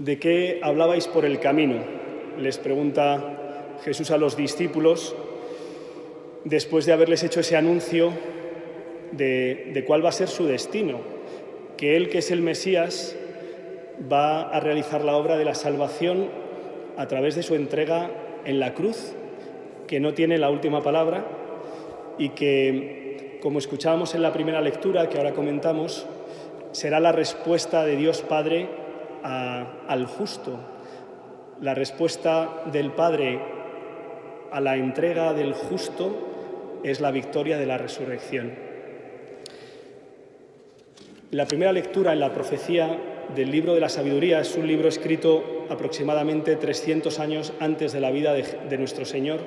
¿De qué hablabais por el camino?, les pregunta Jesús a los discípulos después de haberles hecho ese anuncio de cuál va a ser su destino, que Él, que es el Mesías, va a realizar la obra de la salvación a través de su entrega en la cruz, que no tiene la última palabra y que, como escuchábamos en la primera lectura que ahora comentamos, será la respuesta de Dios Padre al justo, la respuesta del Padre a la entrega del justo es la victoria de la resurrección. La primera lectura en la profecía del libro de la sabiduría es un libro escrito aproximadamente 300 años antes de la vida de nuestro Señor,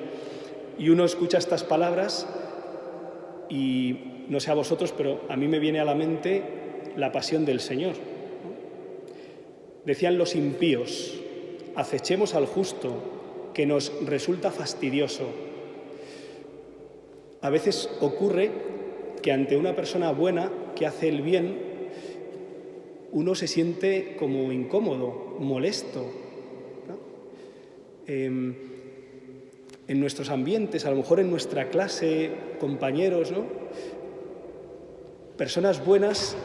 y uno escucha estas palabras y no sé a vosotros, pero a mí me viene a la mente la pasión del Señor. Decían los impíos: acechemos al justo, que nos resulta fastidioso. A veces ocurre que ante una persona buena que hace el bien, uno se siente como incómodo, molesto, ¿no? En nuestros ambientes, a lo mejor en nuestra clase, compañeros, ¿no? Personas buenas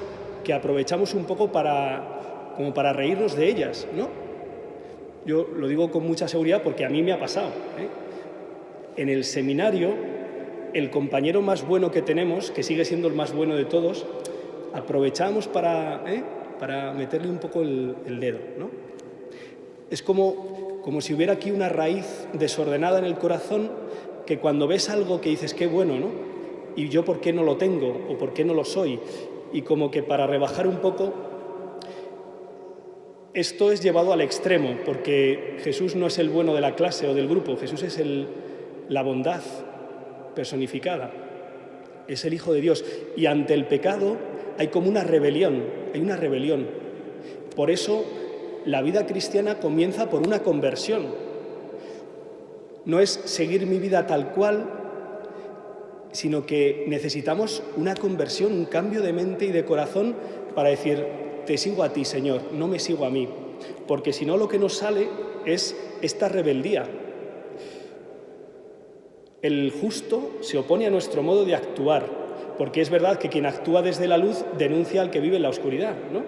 que aprovechamos un poco como para reírnos de ellas, ¿no? Yo lo digo con mucha seguridad porque a mí me ha pasado, ¿eh? En el seminario, el compañero más bueno que tenemos, que sigue siendo el más bueno de todos, aprovechamos para meterle un poco el dedo, ¿no? Es como si hubiera aquí una raíz desordenada en el corazón, que cuando ves algo que dices, qué bueno, ¿no? Y yo, ¿por qué no lo tengo? ¿O por qué no lo soy? Y como que para rebajar un poco, esto es llevado al extremo, porque Jesús no es el bueno de la clase o del grupo, Jesús es la bondad personificada, es el Hijo de Dios. Y ante el pecado hay como una rebelión, Por eso la vida cristiana comienza por una conversión. No es seguir mi vida tal cual, sino que necesitamos una conversión, un cambio de mente y de corazón para decir, te sigo a ti, Señor, no me sigo a mí. Porque si no, lo que nos sale es esta rebeldía. El justo se opone a nuestro modo de actuar, porque es verdad que quien actúa desde la luz denuncia al que vive en la oscuridad, ¿no?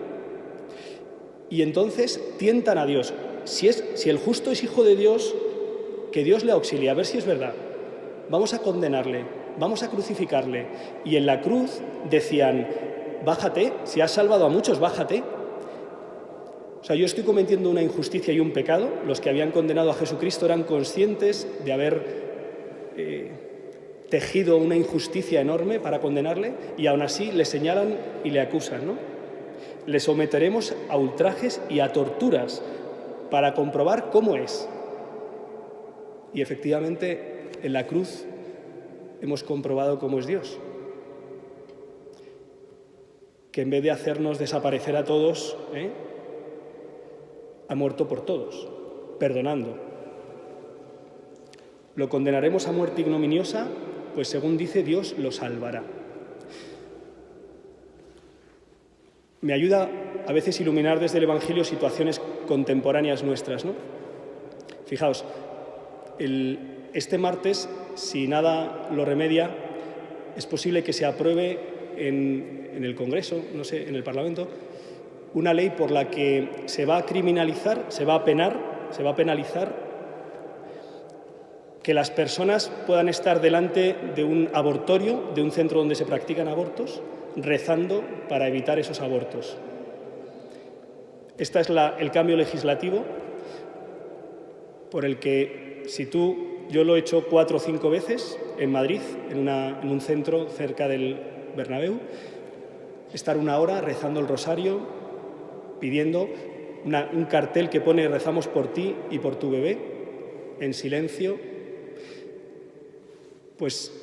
Y entonces tientan a Dios. Si el justo es hijo de Dios, que Dios le auxilie, a ver si es verdad. Vamos a condenarle, vamos a crucificarle. Y en la cruz decían, bájate, si has salvado a muchos, bájate. O sea, yo estoy cometiendo una injusticia y un pecado. Los que habían condenado a Jesucristo eran conscientes de haber tejido una injusticia enorme para condenarle, y aún así le señalan y le acusan, ¿no? Le someteremos a ultrajes y a torturas para comprobar cómo es. Y efectivamente, en la cruz hemos comprobado cómo es Dios. Que en vez de hacernos desaparecer a todos, ha muerto por todos, perdonando. Lo condenaremos a muerte ignominiosa, pues según dice Dios, lo salvará. Me ayuda a veces iluminar desde el Evangelio situaciones contemporáneas nuestras, ¿no? Fijaos, este martes, si nada lo remedia, es posible que se apruebe en el Congreso, no sé, en el Parlamento, una ley por la que se va a criminalizar, se va a penalizar que las personas puedan estar delante de un abortorio, de un centro donde se practican abortos, rezando para evitar esos abortos. Este es el cambio legislativo por el que, yo lo he hecho 4 o 5 veces en Madrid, en un centro cerca del Bernabéu, estar 1 hora rezando el rosario, pidiendo un cartel que pone rezamos por ti y por tu bebé, en silencio. Pues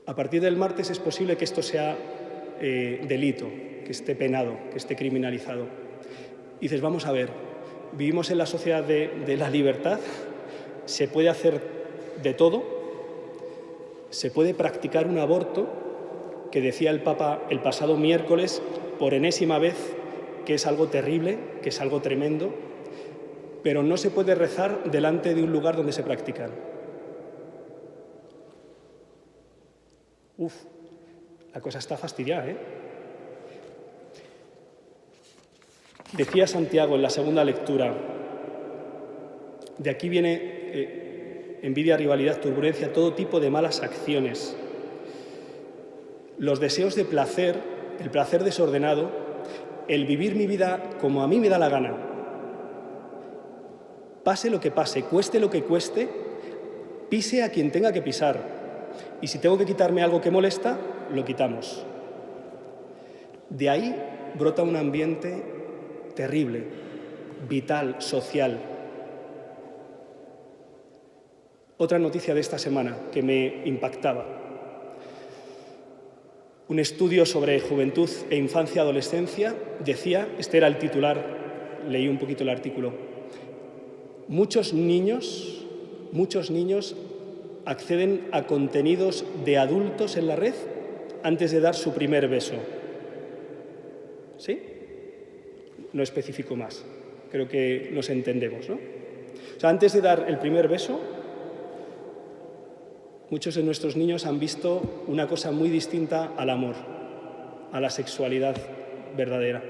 a partir del martes es posible que esto sea delito, que esté penado, que esté criminalizado. Y dices, vamos a ver, vivimos en la sociedad de la libertad, se puede hacer de todo, se puede practicar un aborto, que decía el Papa el pasado miércoles, por enésima vez, que es algo terrible, que es algo tremendo, pero no se puede rezar delante de un lugar donde se practican. La cosa está fastidiada, ¿eh? Decía Santiago en la segunda lectura, de aquí viene envidia, rivalidad, turbulencia, todo tipo de malas acciones. Los deseos de placer, el placer desordenado, el vivir mi vida como a mí me da la gana. Pase lo que pase, cueste lo que cueste, pise a quien tenga que pisar. Y si tengo que quitarme algo que molesta, lo quitamos. De ahí brota un ambiente terrible, vital, social. Otra noticia de esta semana que me impactaba. Un estudio sobre juventud e infancia-adolescencia decía, este era el titular, leí un poquito el artículo, muchos niños acceden a contenidos de adultos en la red antes de dar su primer beso. ¿Sí? No especifico más. Creo que nos entendemos, ¿no? O sea, antes de dar el primer beso, muchos de nuestros niños han visto una cosa muy distinta al amor, a la sexualidad verdadera.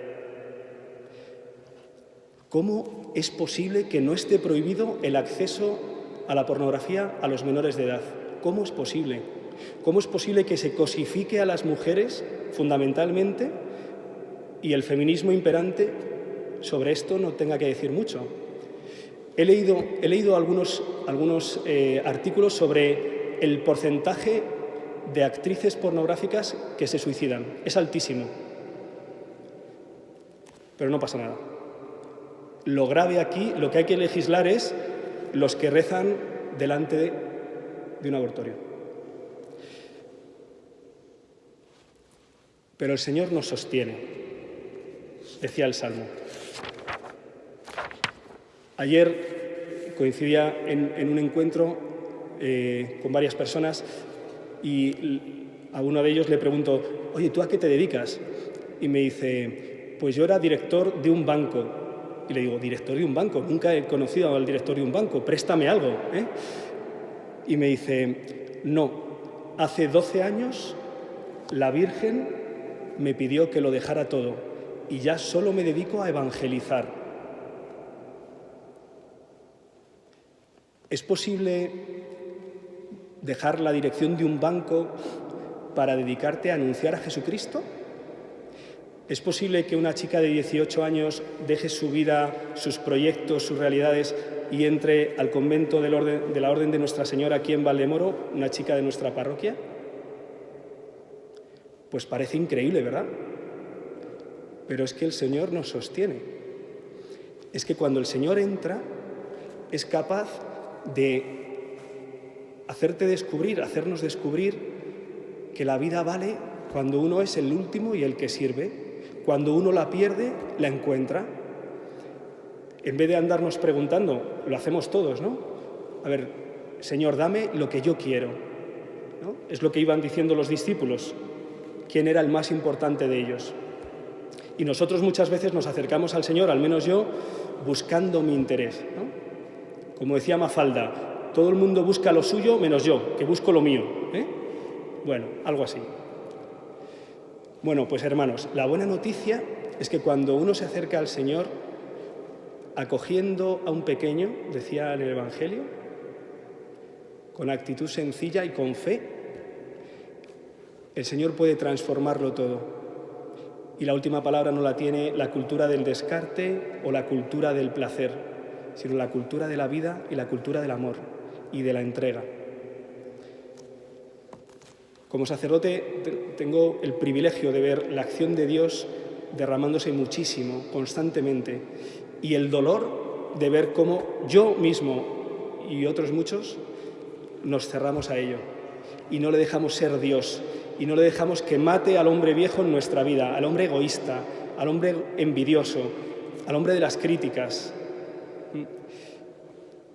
¿Cómo es posible que no esté prohibido el acceso a la pornografía a los menores de edad? ¿Cómo es posible? ¿Cómo es posible que se cosifique a las mujeres fundamentalmente y el feminismo imperante sobre esto no tenga que decir mucho? He leído algunos artículos sobre el porcentaje de actrices pornográficas que se suicidan. Es altísimo. Pero no pasa nada. Lo grave aquí, lo que hay que legislar es los que rezan delante de un abortorio. Pero el Señor nos sostiene, decía el Salmo. Ayer coincidía en un encuentro con varias personas y a uno de ellos le pregunto, oye, ¿tú a qué te dedicas? Y me dice, pues yo era director de un banco. Y le digo, ¿director de un banco? Nunca he conocido al director de un banco, préstame algo, ¿eh? Y me dice, no, hace 12 años la Virgen me pidió que lo dejara todo y ya solo me dedico a evangelizar. ¿Es posible dejar la dirección de un banco para dedicarte a anunciar a Jesucristo? ¿Es posible que una chica de 18 años deje su vida, sus proyectos, sus realidades y entre al convento de la Orden de Nuestra Señora aquí en Valdemoro, una chica de nuestra parroquia? Pues parece increíble, ¿verdad? Pero es que el Señor nos sostiene. Es que cuando el Señor entra, es capaz de hacernos descubrir que la vida vale cuando uno es el último y el que sirve. Cuando uno la pierde, la encuentra. En vez de andarnos preguntando, lo hacemos todos, ¿no? A ver, Señor, dame lo que yo quiero, ¿no? Es lo que iban diciendo los discípulos. ¿Quién era el más importante de ellos? Y nosotros muchas veces nos acercamos al Señor, al menos yo, buscando mi interés, ¿no? Como decía Mafalda, todo el mundo busca lo suyo menos yo, que busco lo mío, ¿eh? Bueno, algo así. Bueno, pues hermanos, la buena noticia es que cuando uno se acerca al Señor, acogiendo a un pequeño, decía en el Evangelio, con actitud sencilla y con fe, el Señor puede transformarlo todo. Y la última palabra no la tiene la cultura del descarte o la cultura del placer, sino la cultura de la vida y la cultura del amor y de la entrega. Como sacerdote tengo el privilegio de ver la acción de Dios derramándose muchísimo, constantemente, y el dolor de ver cómo yo mismo y otros muchos nos cerramos a ello y no le dejamos ser Dios y no le dejamos que mate al hombre viejo en nuestra vida, al hombre egoísta, al hombre envidioso, al hombre de las críticas.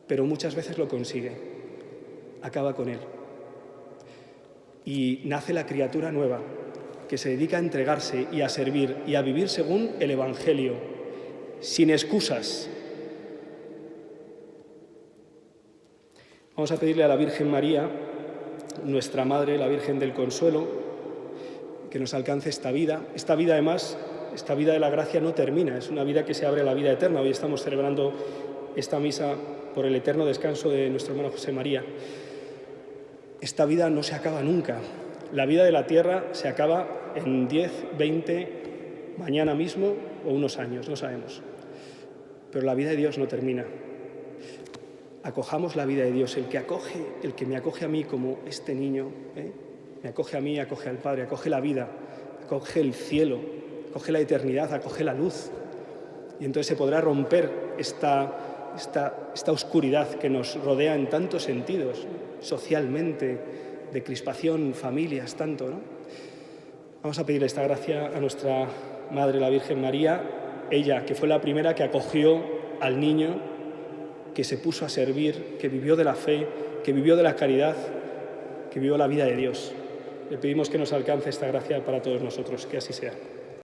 Pero muchas veces lo consigue, acaba con él. Y nace la criatura nueva, que se dedica a entregarse y a servir y a vivir según el Evangelio, sin excusas. Vamos a pedirle a la Virgen María, nuestra Madre, la Virgen del Consuelo, que nos alcance esta vida. Esta vida, además, esta vida de la gracia no termina, es una vida que se abre a la vida eterna. Hoy estamos celebrando esta misa por el eterno descanso de nuestro hermano José María. Esta vida no se acaba nunca. La vida de la tierra se acaba en 10, 20, mañana mismo o unos años, no sabemos. Pero la vida de Dios no termina. Acojamos la vida de Dios, el que me acoge a mí como este niño, me acoge a mí, acoge al Padre, acoge la vida, acoge el cielo, acoge la eternidad, acoge la luz. Y entonces se podrá romper esta oscuridad que nos rodea en tantos sentidos, socialmente, de crispación, familias, tanto, ¿no? Vamos a pedirle esta gracia a nuestra Madre, la Virgen María, ella que fue la primera que acogió al niño, que se puso a servir, que vivió de la fe, que vivió de la caridad, que vivió la vida de Dios. Le pedimos que nos alcance esta gracia para todos nosotros, que así sea.